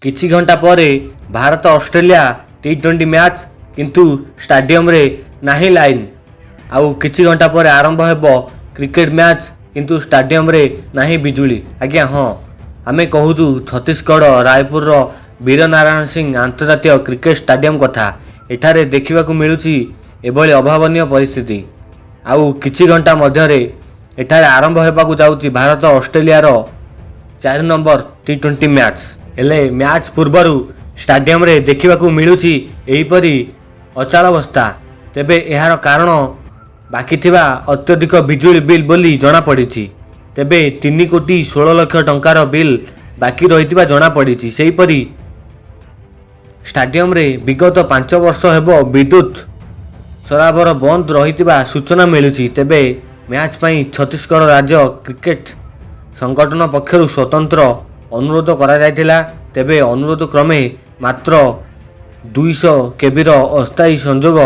କିଛି ଘଣ୍ଟା ପରେ ଭାରତ ଅଷ୍ଟ୍ରେଲିଆ ଟି20 ମ୍ୟାଚ୍ କିନ୍ତୁ ଷ୍ଟାଡିୟମରେ ନାହିଁ ଲାଇନ୍। ଆଉ କିଛି ଘଣ୍ଟା ପରେ ଆରମ୍ଭ ହେବ କ୍ରିକେଟ ମ୍ୟାଚ୍ କିନ୍ତୁ ଷ୍ଟାଡିୟମରେ ନାହିଁ ବିଜୁଳି। ଆଜ୍ଞା ହଁ, ଆମେ କହୁଛୁ ଛତିଶଗଡ଼ ରାୟପୁରର ବୀର ନାରାୟଣ ସିଂ ଆନ୍ତର୍ଜାତୀୟ କ୍ରିକେଟ ଷ୍ଟାଡିୟମ କଥା। ଏଠାରେ ଦେଖିବାକୁ ମିଳୁଛି ଏଭଳି ଅଭାବନୀୟ ପରିସ୍ଥିତି। ଆଉ କିଛି ଘଣ୍ଟା ମଧ୍ୟରେ ଏଠାରେ ଆରମ୍ଭ ହେବାକୁ ଯାଉଛି ଭାରତ ଅଷ୍ଟ୍ରେଲିଆର 4 ନମ୍ବର ଟି20 ମ୍ୟାଚ୍। ହେଲେ ମ୍ୟାଚ୍ ପୂର୍ବରୁ ଷ୍ଟାଡିୟମରେ ଦେଖିବାକୁ ମିଳୁଛି ଏହିପରି ଅଚଳାବସ୍ଥା। ତେବେ ଏହାର କାରଣ ବାକିଥିବା ଅତ୍ୟଧିକ ବିଜୁଳି ବିଲ୍ ବୋଲି ଜଣାପଡ଼ିଛି। ତେବେ 3,16,00,000 ଟଙ୍କାର ବିଲ୍ ବାକି ରହିଥିବା ଜଣାପଡ଼ିଛି। ସେହିପରି ଷ୍ଟାଡିୟମରେ ବିଗତ 5 ବର୍ଷ ହେବ ବିଦ୍ୟୁତ୍ ସରାବର ବନ୍ଦ ରହିଥିବା ସୂଚନା ମିଳୁଛି। ତେବେ ମ୍ୟାଚ୍ ପାଇଁ ଛତିଶଗଡ଼ ରାଜ୍ୟ କ୍ରିକେଟ ସଂଗଠନ ପକ୍ଷରୁ ସ୍ୱତନ୍ତ୍ର ଅନୁରୋଧ କରାଯାଇଥିଲା। ତେବେ ଅନୁରୋଧ କ୍ରମେ ମାତ୍ର 200 କେବିର ଅସ୍ଥାୟୀ ସଂଯୋଗ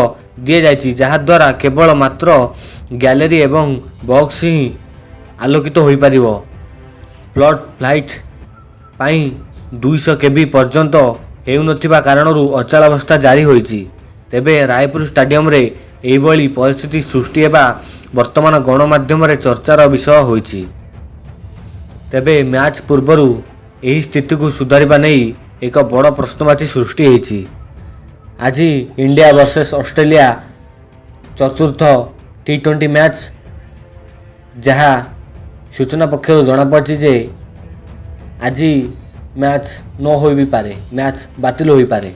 ଦିଆଯାଇଛି, ଯାହାଦ୍ୱାରା କେବଳ ମାତ୍ର ଗ୍ୟାଲେରୀ ଏବଂ ବକ୍ସ ହିଁ ଆଲୋକିତ ହୋଇପାରିବ। ଫ୍ଲଡ୍ ଲାଇଟ୍ ପାଇଁ 200 କେବି ପର୍ଯ୍ୟନ୍ତ ହେଉନଥିବା କାରଣରୁ ଅଚଳାବସ୍ଥା ଜାରି ହୋଇଛି। ତେବେ ରାୟପୁର ଷ୍ଟାଡିୟମରେ ଏହିଭଳି ପରିସ୍ଥିତି ସୃଷ୍ଟି ହେବା ବର୍ତ୍ତମାନ ଗଣମାଧ୍ୟମରେ ଚର୍ଚ୍ଚାର ବିଷୟ ହୋଇଛି। ତେବେ ମ୍ୟାଚ୍ ପୂର୍ବରୁ ଏହି ସ୍ଥିତିକୁ ସୁଧାରିବା ନେଇ ଏକ ବଡ଼ ପ୍ରଶ୍ନବାଚୀ ସୃଷ୍ଟି ହୋଇଛି। ଆଜି ଇଣ୍ଡିଆ ଭର୍ସେସ୍ ଅଷ୍ଟ୍ରେଲିଆ ଚତୁର୍ଥ ଟି20 ମ୍ୟାଚ୍, ଯାହା ସୂଚନା ପକ୍ଷରୁ ଜଣାପଡ଼ିଛି ଯେ ଆଜି ମ୍ୟାଚ୍ ନ ହୋଇ ବି ପାରେ, ମ୍ୟାଚ୍ ବାତିଲ ହୋଇପାରେ।